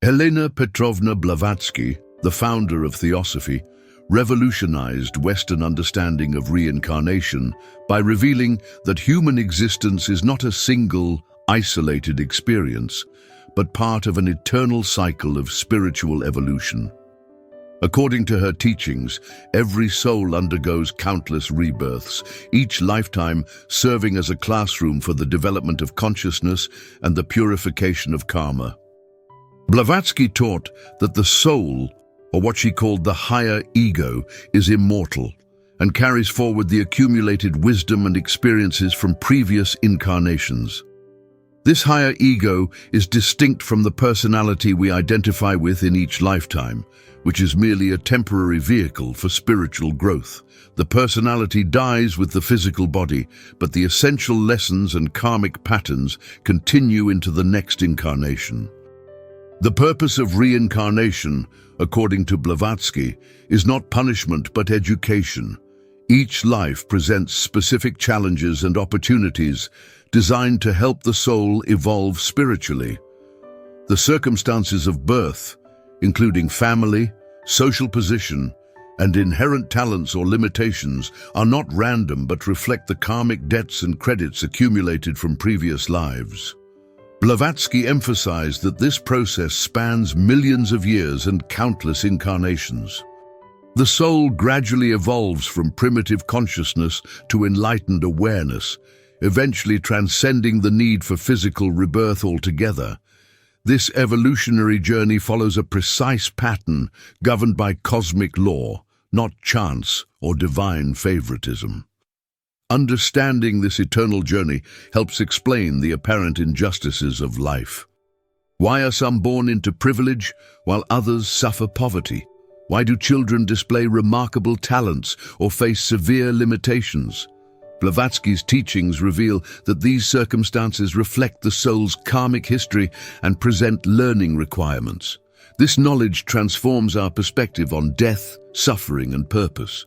Helena Petrovna Blavatsky, the founder of Theosophy, revolutionized Western understanding of reincarnation by revealing that human existence is not a single, isolated experience, but part of an eternal cycle of spiritual evolution. According to her teachings, every soul undergoes countless rebirths, each lifetime serving as a classroom for the development of consciousness and the purification of karma. Blavatsky taught that the soul, or what she called the higher ego, is immortal and carries forward the accumulated wisdom and experiences from previous incarnations. This higher ego is distinct from the personality we identify with in each lifetime, which is merely a temporary vehicle for spiritual growth. The personality dies with the physical body, but the essential lessons and karmic patterns continue into the next incarnation. The purpose of reincarnation, according to Blavatsky, is not punishment but education. Each life presents specific challenges and opportunities designed to help the soul evolve spiritually. The circumstances of birth, including family, social position, and inherent talents or limitations, are not random but reflect the karmic debts and credits accumulated from previous lives. Blavatsky emphasized that this process spans millions of years and countless incarnations. The soul gradually evolves from primitive consciousness to enlightened awareness, eventually transcending the need for physical rebirth altogether. This evolutionary journey follows a precise pattern governed by cosmic law, not chance or divine favoritism. Understanding this eternal journey helps explain the apparent injustices of life. Why are some born into privilege while others suffer poverty? Why do children display remarkable talents or face severe limitations? Blavatsky's teachings reveal that these circumstances reflect the soul's karmic history and present learning requirements. This knowledge transforms our perspective on death, suffering, and purpose.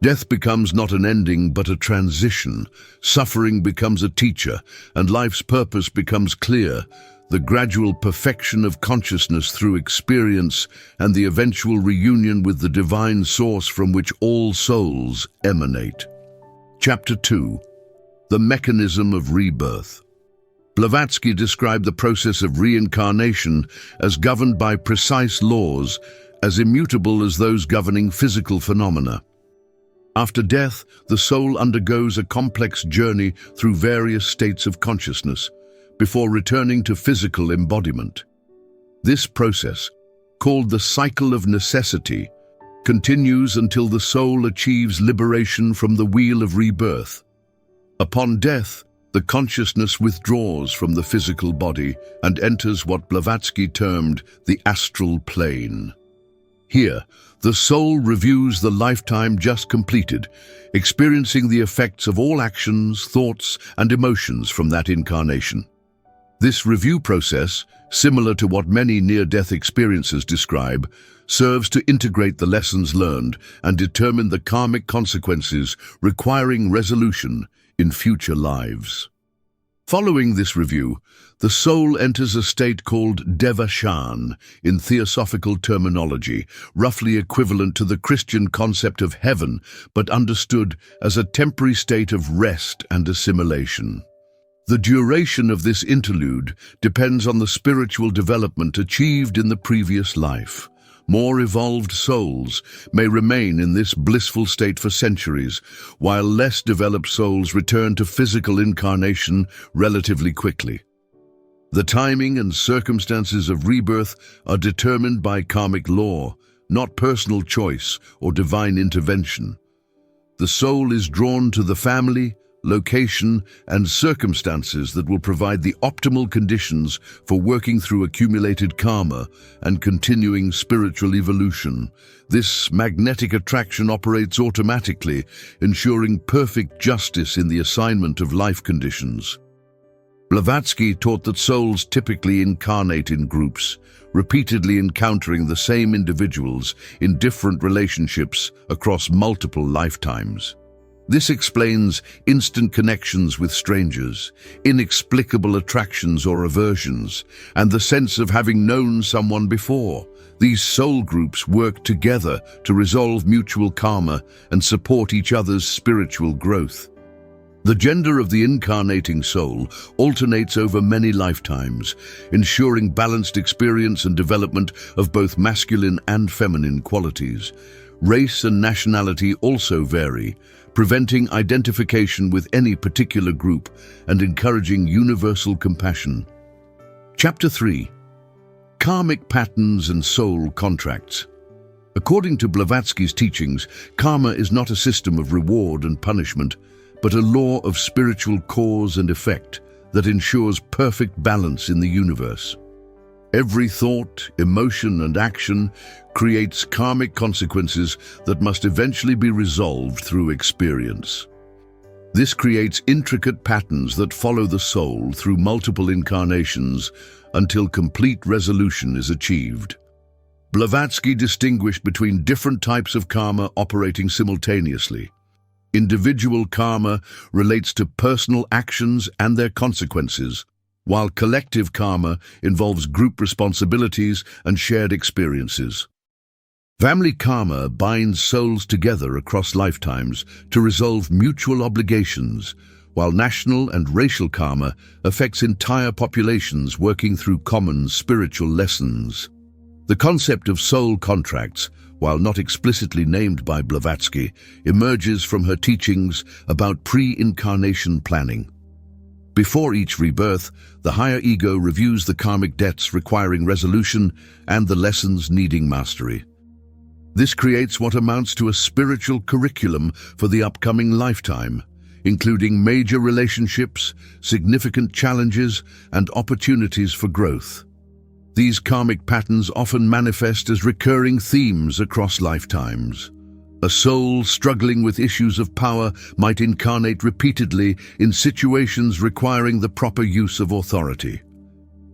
Death becomes not an ending but a transition. Suffering becomes a teacher, and life's purpose becomes clear. The gradual perfection of consciousness through experience and the eventual reunion with the divine source from which all souls emanate. Chapter 2. The Mechanism of Rebirth. Blavatsky described the process of reincarnation as governed by precise laws, as immutable as those governing physical phenomena. After death, the soul undergoes a complex journey through various states of consciousness before returning to physical embodiment. This process, called the cycle of necessity, continues until the soul achieves liberation from the wheel of rebirth. Upon death, the consciousness withdraws from the physical body and enters what Blavatsky termed the astral plane. Here, the soul reviews the lifetime just completed, experiencing the effects of all actions, thoughts, and emotions from that incarnation. This review process, similar to what many near-death experiences describe, serves to integrate the lessons learned and determine the karmic consequences requiring resolution in future lives. Following this review, the soul enters a state called devashan in theosophical terminology, roughly equivalent to the Christian concept of heaven, but understood as a temporary state of rest and assimilation. The duration of this interlude depends on the spiritual development achieved in the previous life. More evolved souls may remain in this blissful state for centuries, while less developed souls return to physical incarnation relatively quickly. The timing and circumstances of rebirth are determined by karmic law, not personal choice or divine intervention. The soul is drawn to the family, location, and circumstances that will provide the optimal conditions for working through accumulated karma and continuing spiritual evolution. This magnetic attraction operates automatically, ensuring perfect justice in the assignment of life conditions. Blavatsky taught that souls typically incarnate in groups, repeatedly encountering the same individuals in different relationships across multiple lifetimes. This explains instant connections with strangers, inexplicable attractions or aversions, and the sense of having known someone before. These soul groups work together to resolve mutual karma and support each other's spiritual growth. The gender of the incarnating soul alternates over many lifetimes, ensuring balanced experience and development of both masculine and feminine qualities. Race and nationality also vary, preventing identification with any particular group and encouraging universal compassion. Chapter 3. Karmic Patterns and Soul Contracts. According to Blavatsky's teachings, karma is not a system of reward and punishment, but a law of spiritual cause and effect that ensures perfect balance in the universe. Every thought, emotion, and action creates karmic consequences that must eventually be resolved through experience. This creates intricate patterns that follow the soul through multiple incarnations until complete resolution is achieved. Blavatsky distinguished between different types of karma operating simultaneously. Individual karma relates to personal actions and their consequences, while collective karma involves group responsibilities and shared experiences. Family karma binds souls together across lifetimes to resolve mutual obligations, while national and racial karma affects entire populations working through common spiritual lessons. The concept of soul contracts, while not explicitly named by Blavatsky, emerges from her teachings about pre-incarnation planning. Before each rebirth, the higher ego reviews the karmic debts requiring resolution and the lessons needing mastery. This creates what amounts to a spiritual curriculum for the upcoming lifetime, including major relationships, significant challenges, and opportunities for growth. These karmic patterns often manifest as recurring themes across lifetimes. A soul struggling with issues of power might incarnate repeatedly in situations requiring the proper use of authority.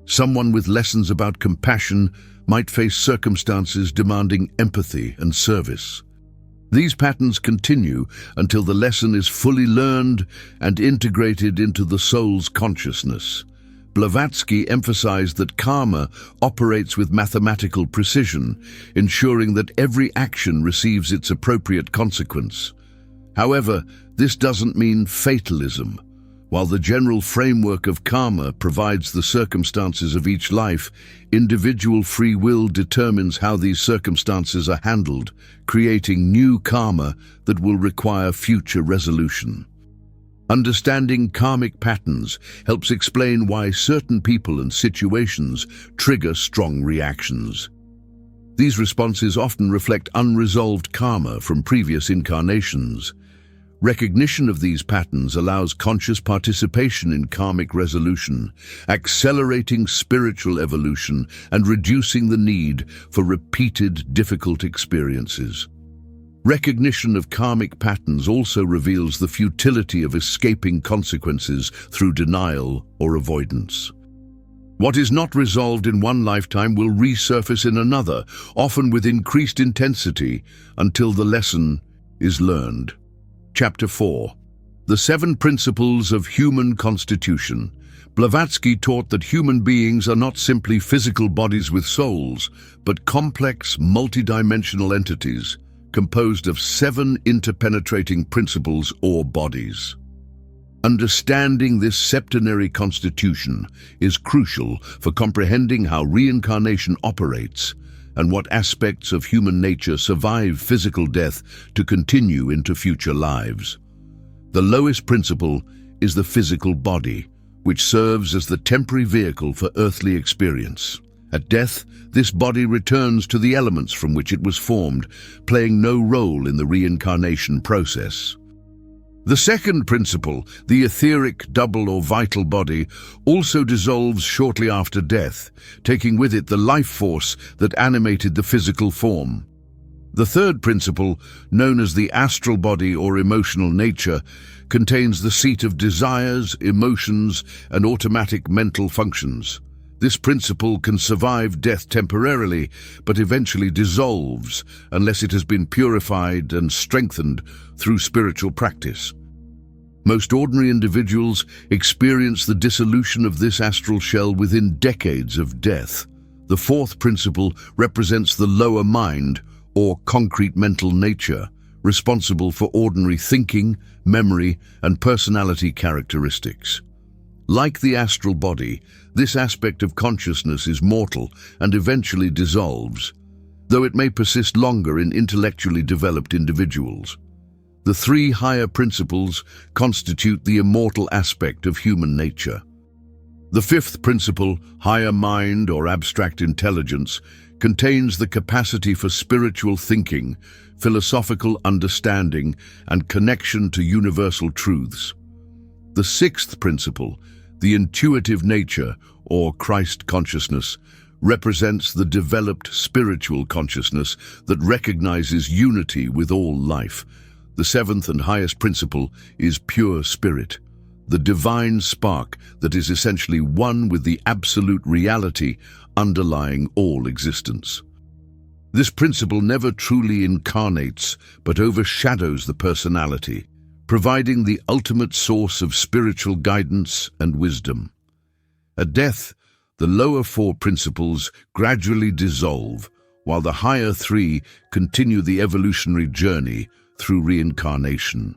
Someone with lessons about compassion might face circumstances demanding empathy and service. These patterns continue until the lesson is fully learned and integrated into the soul's consciousness. Blavatsky emphasized that karma operates with mathematical precision, ensuring that every action receives its appropriate consequence. However, this doesn't mean fatalism. While the general framework of karma provides the circumstances of each life, individual free will determines how these circumstances are handled, creating new karma that will require future resolution. Understanding karmic patterns helps explain why certain people and situations trigger strong reactions. These responses often reflect unresolved karma from previous incarnations. Recognition of these patterns allows conscious participation in karmic resolution, accelerating spiritual evolution and reducing the need for repeated difficult experiences. Recognition of karmic patterns also reveals the futility of escaping consequences through denial or avoidance. What is not resolved in one lifetime will resurface in another, often with increased intensity, until the lesson is learned. Chapter 4. The 7 Principles of Human Constitution. Blavatsky taught that human beings are not simply physical bodies with souls, but complex, multidimensional entities, composed of 7 interpenetrating principles or bodies. Understanding this septenary constitution is crucial for comprehending how reincarnation operates and what aspects of human nature survive physical death to continue into future lives. The lowest principle is the physical body, which serves as the temporary vehicle for earthly experience. At death, this body returns to the elements from which it was formed, playing no role in the reincarnation process. The second principle, the etheric double or vital body, also dissolves shortly after death, taking with it the life force that animated the physical form. The third principle, known as the astral body or emotional nature, contains the seat of desires, emotions, and automatic mental functions. This principle can survive death temporarily, but eventually dissolves unless it has been purified and strengthened through spiritual practice. Most ordinary individuals experience the dissolution of this astral shell within decades of death. The fourth principle represents the lower mind, or concrete mental nature, responsible for ordinary thinking, memory, and personality characteristics. Like the astral body, this aspect of consciousness is mortal and eventually dissolves, though it may persist longer in intellectually developed individuals. The three higher principles constitute the immortal aspect of human nature. The fifth principle, higher mind or abstract intelligence, contains the capacity for spiritual thinking, philosophical understanding, and connection to universal truths. The sixth principle, the intuitive nature, or Christ consciousness, represents the developed spiritual consciousness that recognizes unity with all life. The seventh and highest principle is pure spirit, the divine spark that is essentially one with the absolute reality underlying all existence. This principle never truly incarnates, but overshadows the personality, providing the ultimate source of spiritual guidance and wisdom. At death, the lower four principles gradually dissolve, while the higher three continue the evolutionary journey through reincarnation.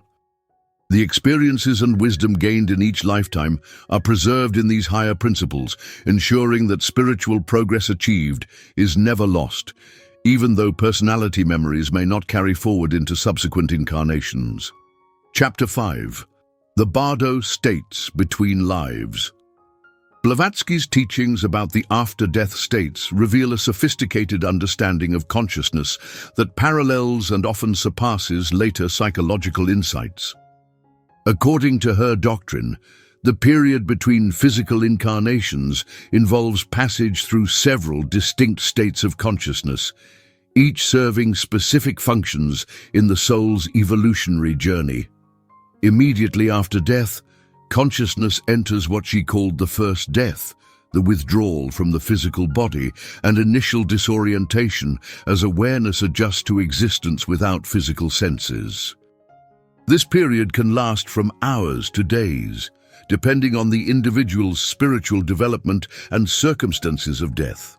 The experiences and wisdom gained in each lifetime are preserved in these higher principles, ensuring that spiritual progress achieved is never lost, even though personality memories may not carry forward into subsequent incarnations. Chapter 5. The Bardo States Between Lives. Blavatsky's teachings about the after-death states reveal a sophisticated understanding of consciousness that parallels and often surpasses later psychological insights. According to her doctrine, the period between physical incarnations involves passage through several distinct states of consciousness, each serving specific functions in the soul's evolutionary journey. Immediately after death, consciousness enters what she called the first death, the withdrawal from the physical body and initial disorientation as awareness adjusts to existence without physical senses. This period can last from hours to days, depending on the individual's spiritual development and circumstances of death.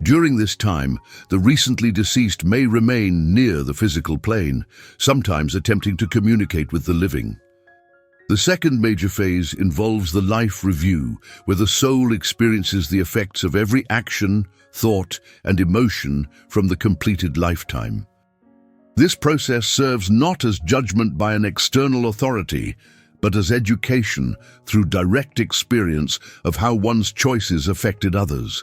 During this time, the recently deceased may remain near the physical plane, sometimes attempting to communicate with the living. The second major phase involves the life review, where the soul experiences the effects of every action, thought, and emotion from the completed lifetime. This process serves not as judgment by an external authority, but as education through direct experience of how one's choices affected others.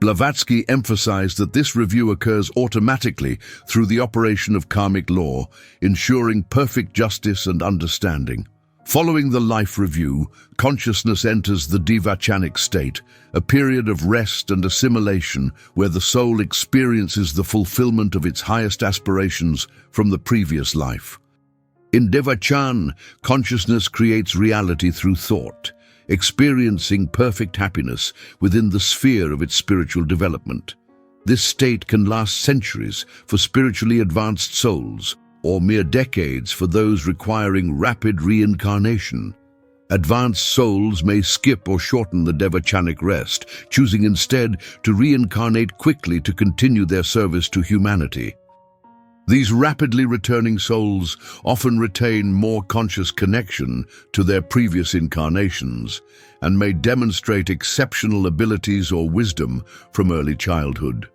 Blavatsky emphasized that this review occurs automatically through the operation of karmic law, ensuring perfect justice and understanding. Following the life review, consciousness enters the devachanic state, a period of rest and assimilation where the soul experiences the fulfillment of its highest aspirations from the previous life. In devachan, consciousness creates reality through thought, experiencing perfect happiness within the sphere of its spiritual development. This state can last centuries for spiritually advanced souls, or mere decades for those requiring rapid reincarnation. Advanced souls may skip or shorten the devachanic rest, choosing instead to reincarnate quickly to continue their service to humanity. These rapidly returning souls often retain more conscious connection to their previous incarnations and may demonstrate exceptional abilities or wisdom from early childhood.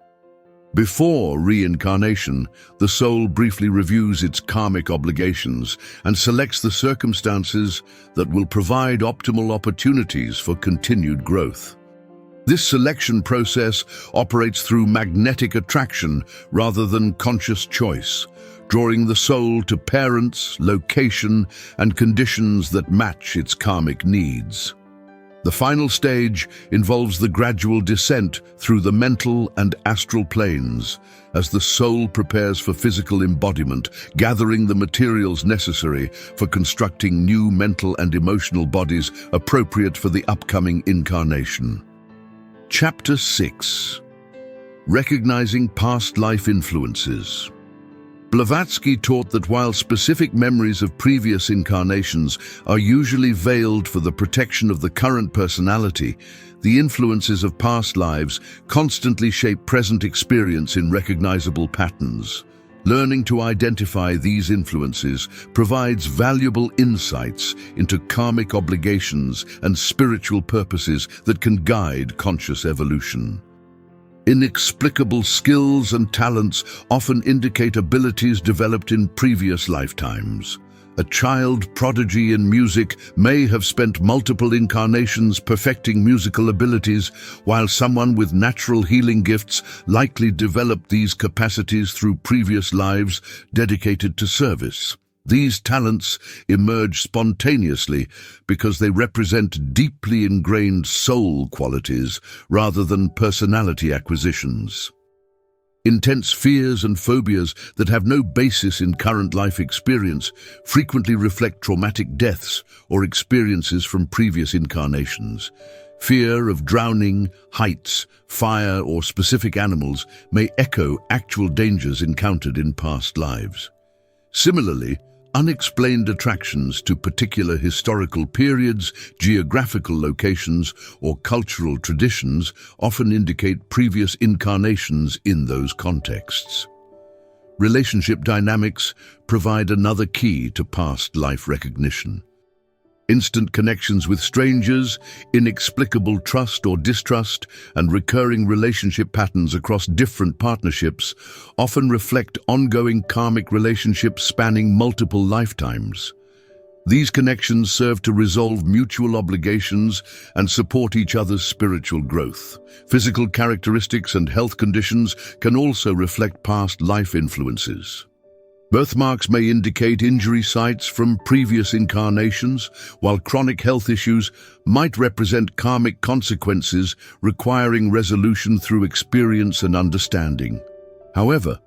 Before reincarnation, the soul briefly reviews its karmic obligations and selects the circumstances that will provide optimal opportunities for continued growth. This selection process operates through magnetic attraction rather than conscious choice, drawing the soul to parents, location, and conditions that match its karmic needs. The final stage involves the gradual descent through the mental and astral planes as the soul prepares for physical embodiment, gathering the materials necessary for constructing new mental and emotional bodies appropriate for the upcoming incarnation. Chapter 6. Recognizing Past Life Influences. Blavatsky taught that while specific memories of previous incarnations are usually veiled for the protection of the current personality, the influences of past lives constantly shape present experience in recognizable patterns. Learning to identify these influences provides valuable insights into karmic obligations and spiritual purposes that can guide conscious evolution. Inexplicable skills and talents often indicate abilities developed in previous lifetimes. A child prodigy in music may have spent multiple incarnations perfecting musical abilities, while someone with natural healing gifts likely developed these capacities through previous lives dedicated to service. These talents emerge spontaneously because they represent deeply ingrained soul qualities rather than personality acquisitions. Intense fears and phobias that have no basis in current life experience frequently reflect traumatic deaths or experiences from previous incarnations. Fear of drowning, heights, fire, or specific animals may echo actual dangers encountered in past lives. Similarly, unexplained attractions to particular historical periods, geographical locations, or cultural traditions often indicate previous incarnations in those contexts. Relationship dynamics provide another key to past life recognition. Instant connections with strangers, inexplicable trust or distrust, and recurring relationship patterns across different partnerships often reflect ongoing karmic relationships spanning multiple lifetimes. These connections serve to resolve mutual obligations and support each other's spiritual growth. Physical characteristics and health conditions can also reflect past life influences. Birthmarks may indicate injury sites from previous incarnations, while chronic health issues might represent karmic consequences requiring resolution through experience and understanding. However,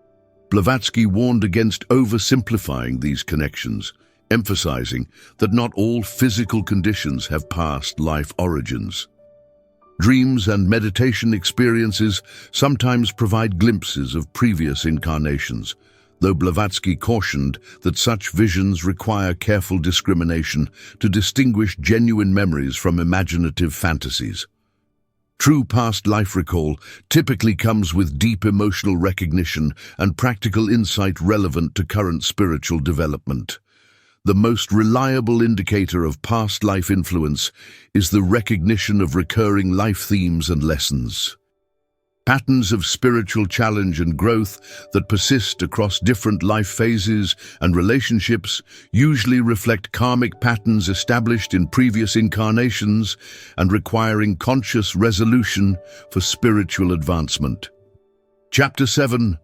Blavatsky warned against oversimplifying these connections, emphasizing that not all physical conditions have past life origins. Dreams and meditation experiences sometimes provide glimpses of previous incarnations, though Blavatsky cautioned that such visions require careful discrimination to distinguish genuine memories from imaginative fantasies. True past life recall typically comes with deep emotional recognition and practical insight relevant to current spiritual development. The most reliable indicator of past life influence is the recognition of recurring life themes and lessons. Patterns of spiritual challenge and growth that persist across different life phases and relationships usually reflect karmic patterns established in previous incarnations and requiring conscious resolution for spiritual advancement. Chapter 7.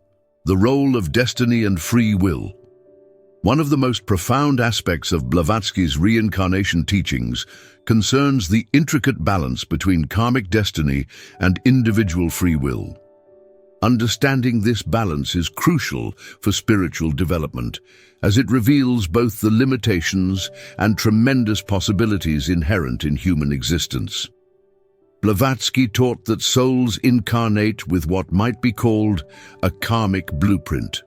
The Role of Destiny and Free Will. One of the most profound aspects of Blavatsky's reincarnation teachings concerns the intricate balance between karmic destiny and individual free will. Understanding this balance is crucial for spiritual development, as it reveals both the limitations and tremendous possibilities inherent in human existence. Blavatsky taught that souls incarnate with what might be called a karmic blueprint,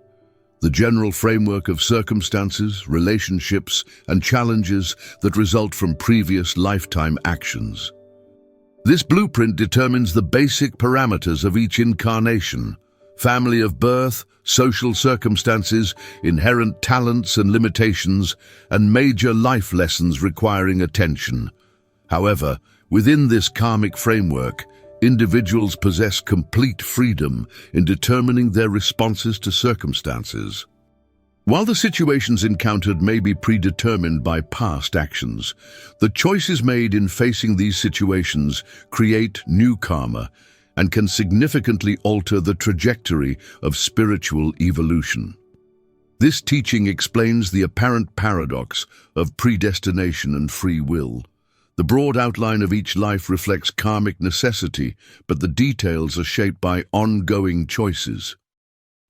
the general framework of circumstances, relationships, and challenges that result from previous lifetime actions. This blueprint determines the basic parameters of each incarnation: family of birth, social circumstances, inherent talents and limitations, and major life lessons requiring attention. However, within this karmic framework, individuals possess complete freedom in determining their responses to circumstances. While the situations encountered may be predetermined by past actions, the choices made in facing these situations create new karma and can significantly alter the trajectory of spiritual evolution. This teaching explains the apparent paradox of predestination and free will. The broad outline of each life reflects karmic necessity, but the details are shaped by ongoing choices.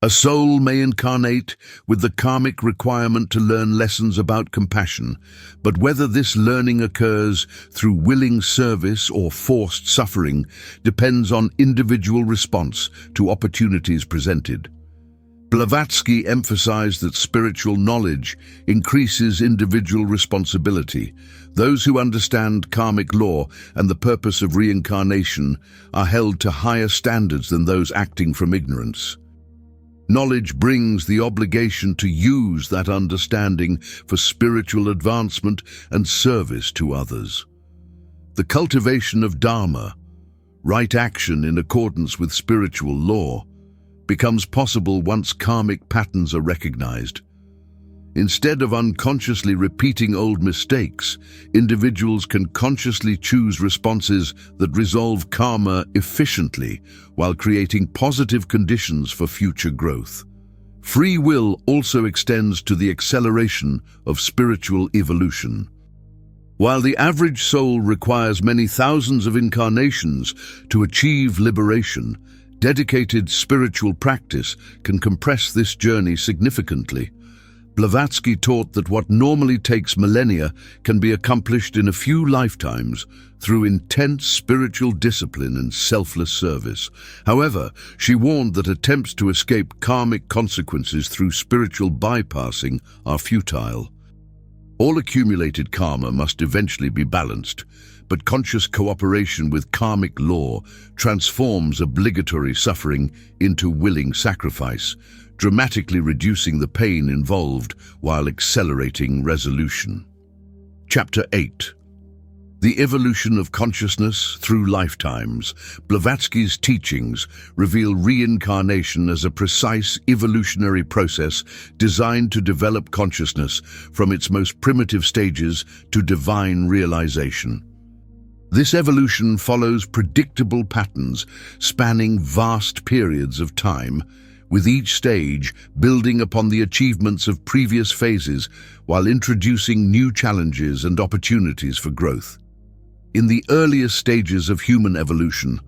A soul may incarnate with the karmic requirement to learn lessons about compassion, but whether this learning occurs through willing service or forced suffering depends on individual response to opportunities presented. Blavatsky emphasized that spiritual knowledge increases individual responsibility. Those who understand karmic law and the purpose of reincarnation are held to higher standards than those acting from ignorance. Knowledge brings the obligation to use that understanding for spiritual advancement and service to others. The cultivation of dharma, right action in accordance with spiritual law, becomes possible once karmic patterns are recognized. Instead of unconsciously repeating old mistakes, individuals can consciously choose responses that resolve karma efficiently while creating positive conditions for future growth. Free will also extends to the acceleration of spiritual evolution. While the average soul requires many thousands of incarnations to achieve liberation, dedicated spiritual practice can compress this journey significantly. Blavatsky taught that what normally takes millennia can be accomplished in a few lifetimes through intense spiritual discipline and selfless service. However, she warned that attempts to escape karmic consequences through spiritual bypassing are futile. All accumulated karma must eventually be balanced, but conscious cooperation with karmic law transforms obligatory suffering into willing sacrifice, dramatically reducing the pain involved while accelerating resolution. Chapter 8. The Evolution of Consciousness Through Lifetimes. Blavatsky's teachings reveal reincarnation as a precise evolutionary process designed to develop consciousness from its most primitive stages to divine realization. This evolution follows predictable patterns spanning vast periods of time, with each stage building upon the achievements of previous phases while introducing new challenges and opportunities for growth. In the earliest stages of human evolution,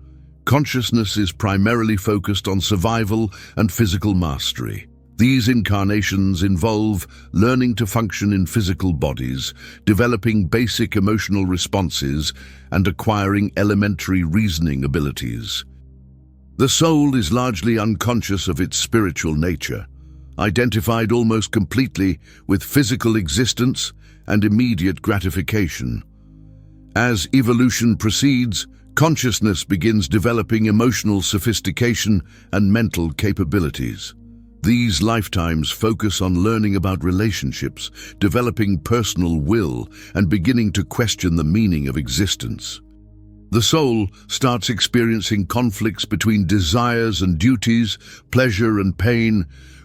consciousness is primarily focused on survival and physical mastery. These incarnations involve learning to function in physical bodies, developing basic emotional responses, and acquiring elementary reasoning abilities. The soul is largely unconscious of its spiritual nature, identified almost completely with physical existence and immediate gratification. As evolution proceeds, consciousness begins developing emotional sophistication and mental capabilities. These lifetimes focus on learning about relationships, developing personal will, and beginning to question the meaning of existence. The soul starts experiencing conflicts between desires and duties, pleasure and pain,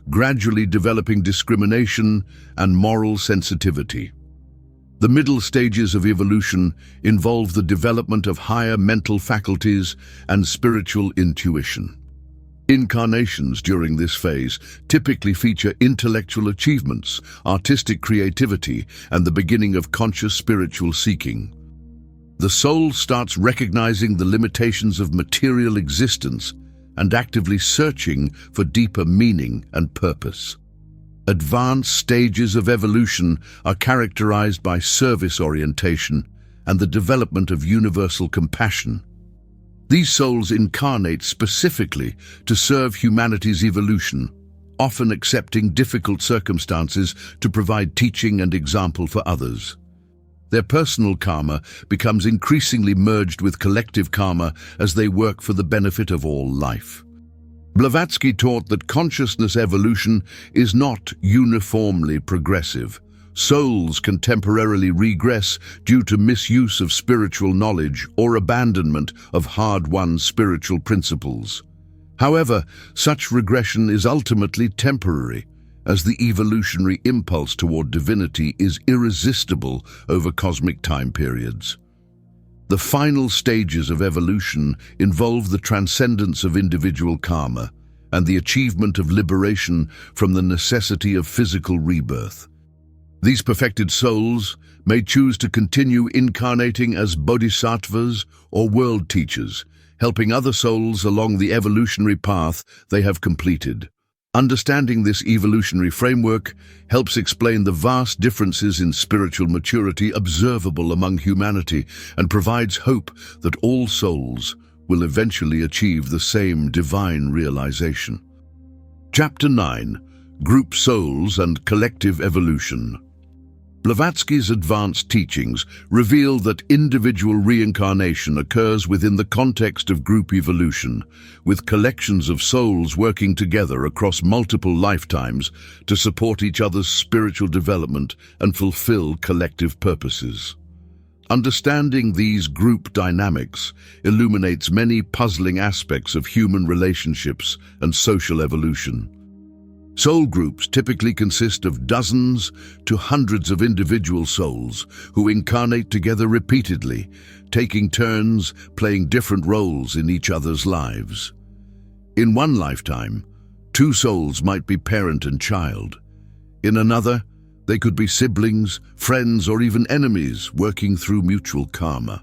gradually developing discrimination and moral sensitivity. The middle stages of evolution involve the development of higher mental faculties and spiritual intuition. Incarnations during this phase typically feature intellectual achievements, artistic creativity, and the beginning of conscious spiritual seeking. The soul starts recognizing the limitations of material existence and actively searching for deeper meaning and purpose. Advanced stages of evolution are characterized by service orientation and the development of universal compassion. These souls incarnate specifically to serve humanity's evolution, often accepting difficult circumstances to provide teaching and example for others. Their personal karma becomes increasingly merged with collective karma as they work for the benefit of all life. Blavatsky taught that consciousness evolution is not uniformly progressive. Souls can temporarily regress due to misuse of spiritual knowledge or abandonment of hard-won spiritual principles. However, such regression is ultimately temporary, as the evolutionary impulse toward divinity is irresistible over cosmic time periods. The final stages of evolution involve the transcendence of individual karma and the achievement of liberation from the necessity of physical rebirth. These perfected souls may choose to continue incarnating as bodhisattvas or world teachers, helping other souls along the evolutionary path they have completed. Understanding this evolutionary framework helps explain the vast differences in spiritual maturity observable among humanity and provides hope that all souls will eventually achieve the same divine realization. Chapter 9. Group Souls and Collective Evolution. Blavatsky's advanced teachings reveal that individual reincarnation occurs within the context of group evolution, with collections of souls working together across multiple lifetimes to support each other's spiritual development and fulfill collective purposes. Understanding these group dynamics illuminates many puzzling aspects of human relationships and social evolution. Soul groups typically consist of dozens to hundreds of individual souls who incarnate together repeatedly, taking turns playing different roles in each other's lives. In one lifetime, two souls might be parent and child. In another, they could be siblings, friends, or even enemies working through mutual karma.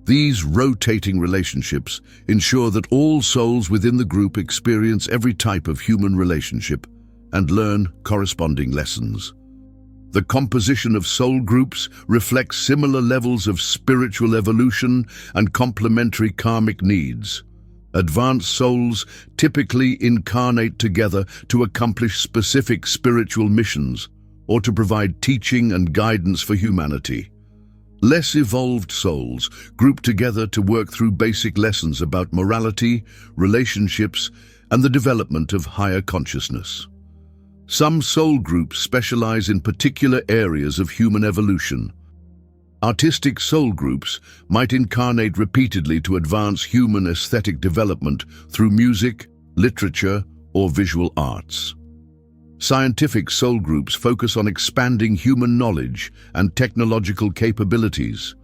These rotating relationships ensure that all souls within the group experience every type of human relationship and learn corresponding lessons. The composition of soul groups reflects similar levels of spiritual evolution and complementary karmic needs. Advanced souls typically incarnate together to accomplish specific spiritual missions or to provide teaching and guidance for humanity. Less evolved souls group together to work through basic lessons about morality, relationships, and the development of higher consciousness. Some soul groups specialize in particular areas of human evolution. Artistic soul groups might incarnate repeatedly to advance human aesthetic development through music, literature, or visual arts. Scientific soul groups focus on expanding human knowledge and technological capabilities.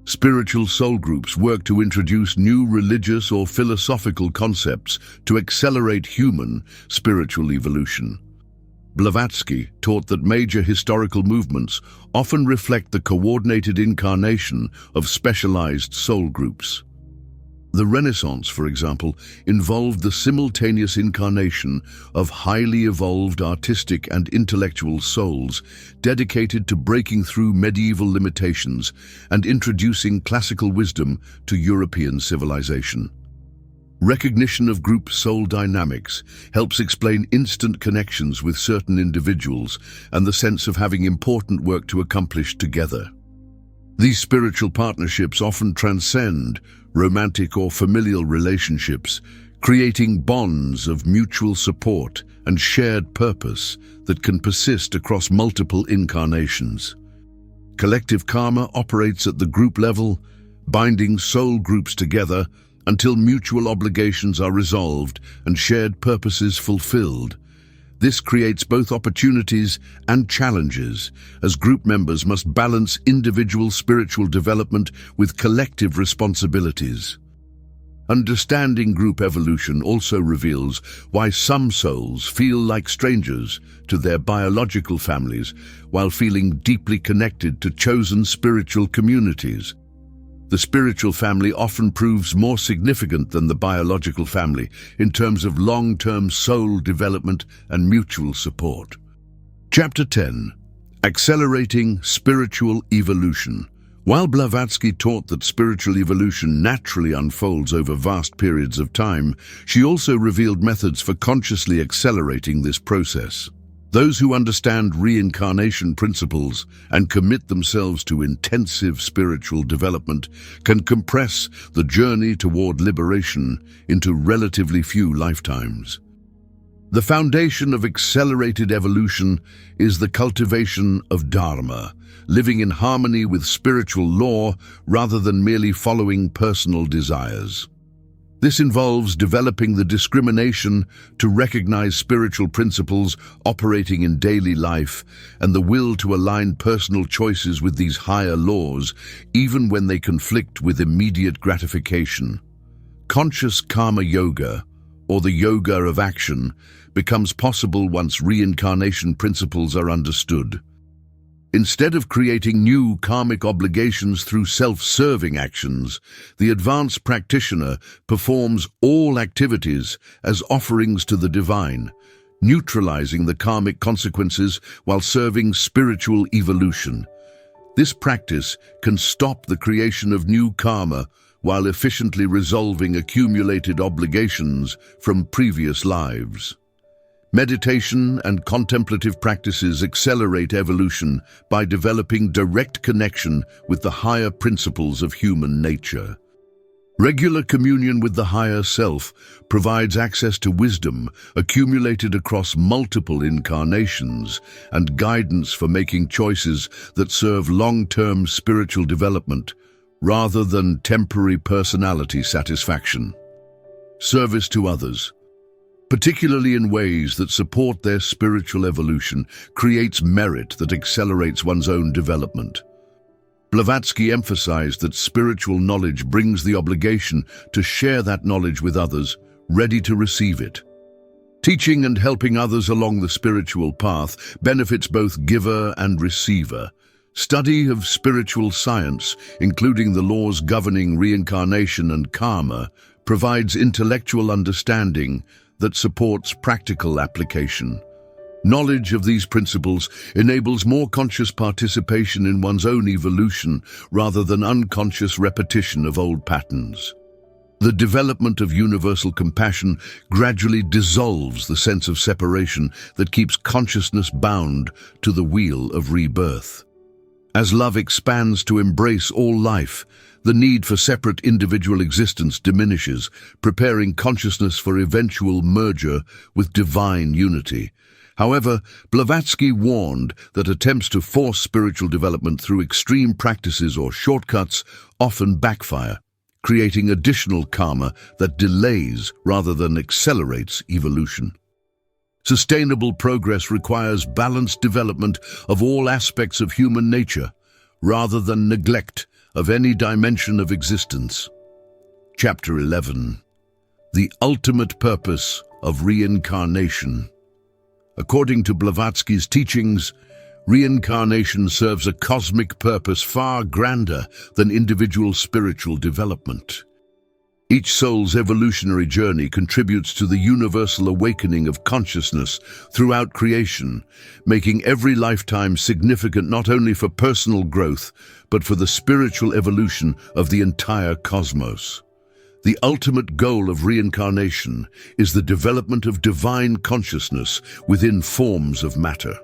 Spiritual soul groups work to introduce new religious or philosophical concepts to accelerate human spiritual evolution. Blavatsky taught that major historical movements often reflect the coordinated incarnation of specialized soul groups. The Renaissance, for example, involved the simultaneous incarnation of highly evolved artistic and intellectual souls dedicated to breaking through medieval limitations and introducing classical wisdom to European civilization. Recognition of group soul dynamics helps explain instant connections with certain individuals and the sense of having important work to accomplish together. These spiritual partnerships often transcend romantic or familial relationships, creating bonds of mutual support and shared purpose that can persist across multiple incarnations. Collective karma operates at the group level, binding soul groups together until mutual obligations are resolved and shared purposes fulfilled. This creates both opportunities and challenges, as group members must balance individual spiritual development with collective responsibilities. Understanding group evolution also reveals why some souls feel like strangers to their biological families while feeling deeply connected to chosen spiritual communities. The spiritual family often proves more significant than the biological family in terms of long-term soul development and mutual support. Chapter 10. Accelerating Spiritual Evolution. While Blavatsky taught that spiritual evolution naturally unfolds over vast periods of time, she also revealed methods for consciously accelerating this process. Those who understand reincarnation principles and commit themselves to intensive spiritual development can compress the journey toward liberation into relatively few lifetimes. The foundation of accelerated evolution is the cultivation of dharma, living in harmony with spiritual law rather than merely following personal desires. This involves developing the discrimination to recognize spiritual principles operating in daily life and the will to align personal choices with these higher laws, even when they conflict with immediate gratification. Conscious karma yoga, or the yoga of action, becomes possible once reincarnation principles are understood. Instead of creating new karmic obligations through self-serving actions, the advanced practitioner performs all activities as offerings to the divine, neutralizing the karmic consequences while serving spiritual evolution. This practice can stop the creation of new karma while efficiently resolving accumulated obligations from previous lives. Meditation and contemplative practices accelerate evolution by developing direct connection with the higher principles of human nature. Regular communion with the higher self provides access to wisdom accumulated across multiple incarnations and guidance for making choices that serve long-term spiritual development rather than temporary personality satisfaction. Service to others, particularly in ways that support their spiritual evolution, creates merit that accelerates one's own development. Blavatsky emphasized that spiritual knowledge brings the obligation to share that knowledge with others, ready to receive it. Teaching and helping others along the spiritual path benefits both giver and receiver. Study of spiritual science, including the laws governing reincarnation and karma, provides intellectual understanding that supports practical application. Knowledge of these principles enables more conscious participation in one's own evolution rather than unconscious repetition of old patterns. The development of universal compassion gradually dissolves the sense of separation that keeps consciousness bound to the wheel of rebirth. As love expands to embrace all life, the need for separate individual existence diminishes, preparing consciousness for eventual merger with divine unity. However, Blavatsky warned that attempts to force spiritual development through extreme practices or shortcuts often backfire, creating additional karma that delays rather than accelerates evolution. Sustainable progress requires balanced development of all aspects of human nature, rather than neglect of any dimension of existence. Chapter 11. The ultimate purpose of reincarnation. According to Blavatsky's teachings, reincarnation serves a cosmic purpose far grander than individual spiritual development. Each soul's evolutionary journey contributes to the universal awakening of consciousness throughout creation, making every lifetime significant not only for personal growth, but for the spiritual evolution of the entire cosmos. The ultimate goal of reincarnation is the development of divine consciousness within forms of matter.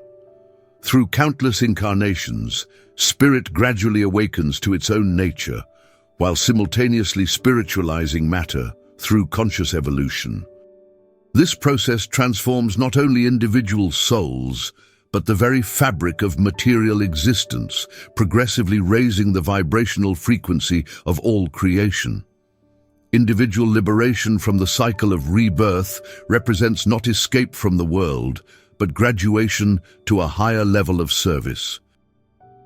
Through countless incarnations, spirit gradually awakens to its own nature, while simultaneously spiritualizing matter through conscious evolution. This process transforms not only individual souls, but the very fabric of material existence, progressively raising the vibrational frequency of all creation. Individual liberation from the cycle of rebirth represents not escape from the world, but graduation to a higher level of service.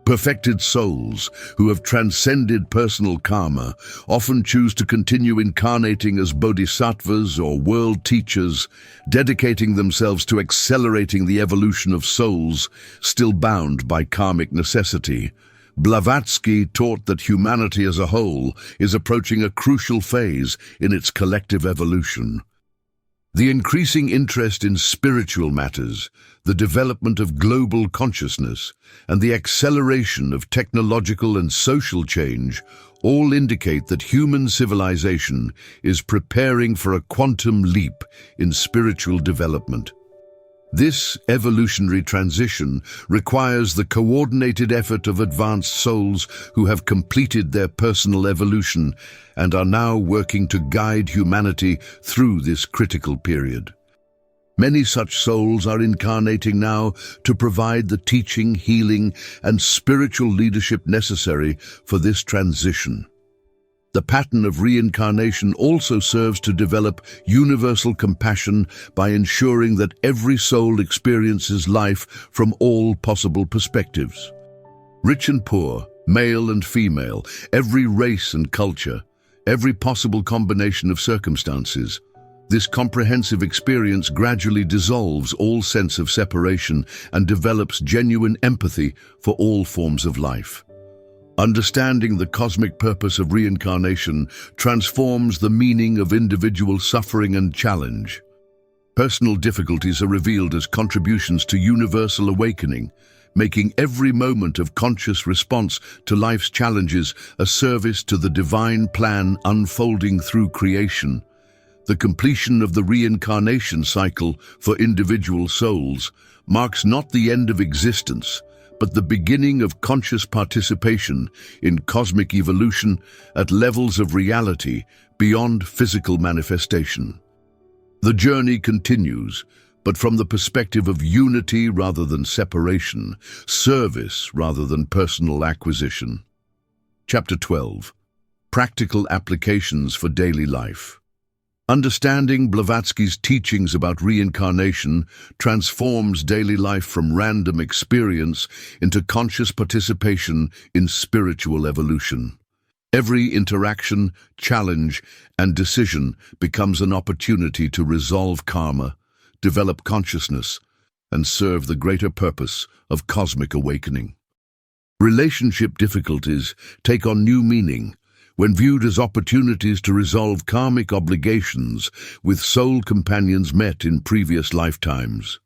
Perfected souls who have transcended personal karma often choose to continue incarnating as bodhisattvas or world teachers, dedicating themselves to accelerating the evolution of souls still bound by karmic necessity. Blavatsky taught that humanity as a whole is approaching a crucial phase in its collective evolution. The increasing interest in spiritual matters, the development of global consciousness, and the acceleration of technological and social change all indicate that human civilization is preparing for a quantum leap in spiritual development. This evolutionary transition requires the coordinated effort of advanced souls who have completed their personal evolution and are now working to guide humanity through this critical period. Many such souls are incarnating now to provide the teaching, healing, and spiritual leadership necessary for this transition. The pattern of reincarnation also serves to develop universal compassion by ensuring that every soul experiences life from all possible perspectives. Rich and poor, male and female, every race and culture, every possible combination of circumstances. This comprehensive experience gradually dissolves all sense of separation and develops genuine empathy for all forms of life. Understanding the cosmic purpose of reincarnation transforms the meaning of individual suffering and challenge. Personal difficulties are revealed as contributions to universal awakening, making every moment of conscious response to life's challenges a service to the divine plan unfolding through creation. The completion of the reincarnation cycle for individual souls marks not the end of existence, but the beginning of conscious participation in cosmic evolution at levels of reality beyond physical manifestation. The journey continues, but from the perspective of unity rather than separation, service rather than personal acquisition. Chapter 12. Practical Applications for Daily Life. Understanding Blavatsky's teachings about reincarnation transforms daily life from random experience into conscious participation in spiritual evolution. Every interaction, challenge, and decision becomes an opportunity to resolve karma, develop consciousness, and serve the greater purpose of cosmic awakening. Relationship difficulties take on new meaning when viewed as opportunities to resolve karmic obligations with soul companions met in previous lifetimes.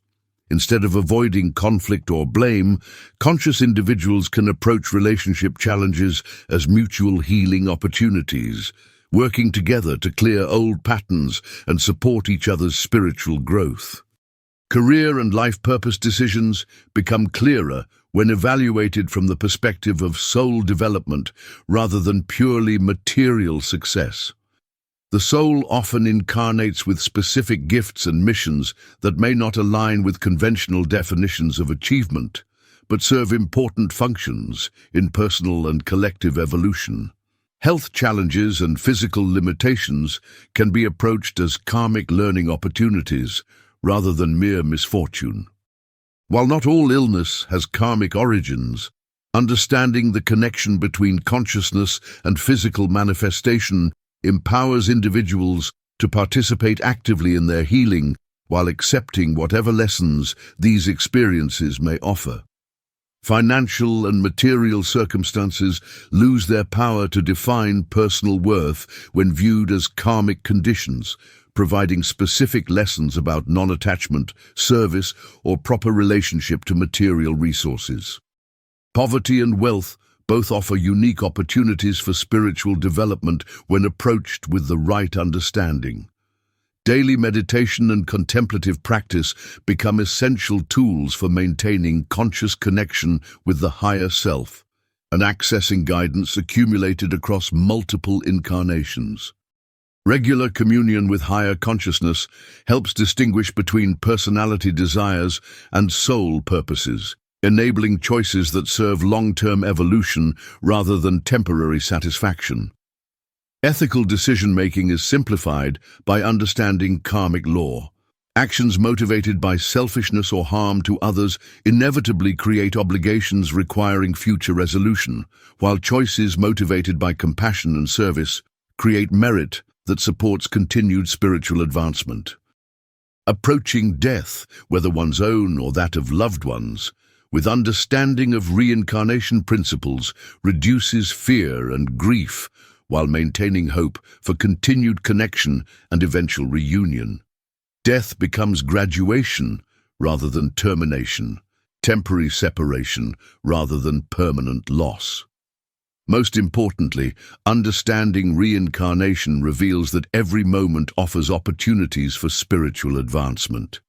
Instead of avoiding conflict or blame, conscious individuals can approach relationship challenges as mutual healing opportunities, working together to clear old patterns and support each other's spiritual growth. Career and life purpose decisions become clearer when evaluated from the perspective of soul development rather than purely material success. The soul often incarnates with specific gifts and missions that may not align with conventional definitions of achievement, but serve important functions in personal and collective evolution. Health challenges and physical limitations can be approached as karmic learning opportunities rather than mere misfortune. While not all illness has karmic origins, understanding the connection between consciousness and physical manifestation empowers individuals to participate actively in their healing while accepting whatever lessons these experiences may offer. Financial and material circumstances lose their power to define personal worth when viewed as karmic conditions, providing specific lessons about non-attachment, service, or proper relationship to material resources. Poverty and wealth both offer unique opportunities for spiritual development when approached with the right understanding. Daily meditation and contemplative practice become essential tools for maintaining conscious connection with the higher self and accessing guidance accumulated across multiple incarnations. Regular communion with higher consciousness helps distinguish between personality desires and soul purposes, enabling choices that serve long-term evolution rather than temporary satisfaction. Ethical decision-making is simplified by understanding karmic law. Actions motivated by selfishness or harm to others inevitably create obligations requiring future resolution, while choices motivated by compassion and service create merit that supports continued spiritual advancement. Approaching death, whether one's own or that of loved ones, with understanding of reincarnation principles reduces fear and grief while maintaining hope for continued connection and eventual reunion. Death becomes graduation rather than termination, temporary separation rather than permanent loss. Most importantly, understanding reincarnation reveals that every moment offers opportunities for spiritual advancement.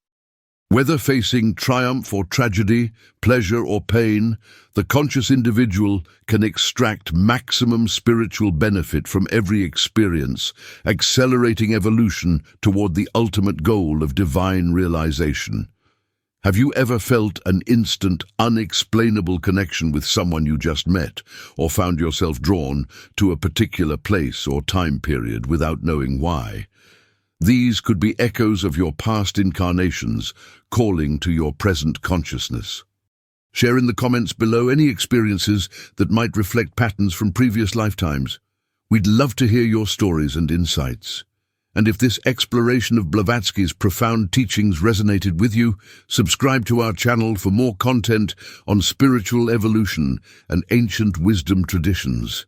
Whether facing triumph or tragedy, pleasure or pain, the conscious individual can extract maximum spiritual benefit from every experience, accelerating evolution toward the ultimate goal of divine realization. Have you ever felt an instant, unexplainable connection with someone you just met, or found yourself drawn to a particular place or time period without knowing why? These could be echoes of your past incarnations, calling to your present consciousness. Share in the comments below any experiences that might reflect patterns from previous lifetimes. We'd love to hear your stories and insights. And if this exploration of Blavatsky's profound teachings resonated with you, subscribe to our channel for more content on spiritual evolution and ancient wisdom traditions.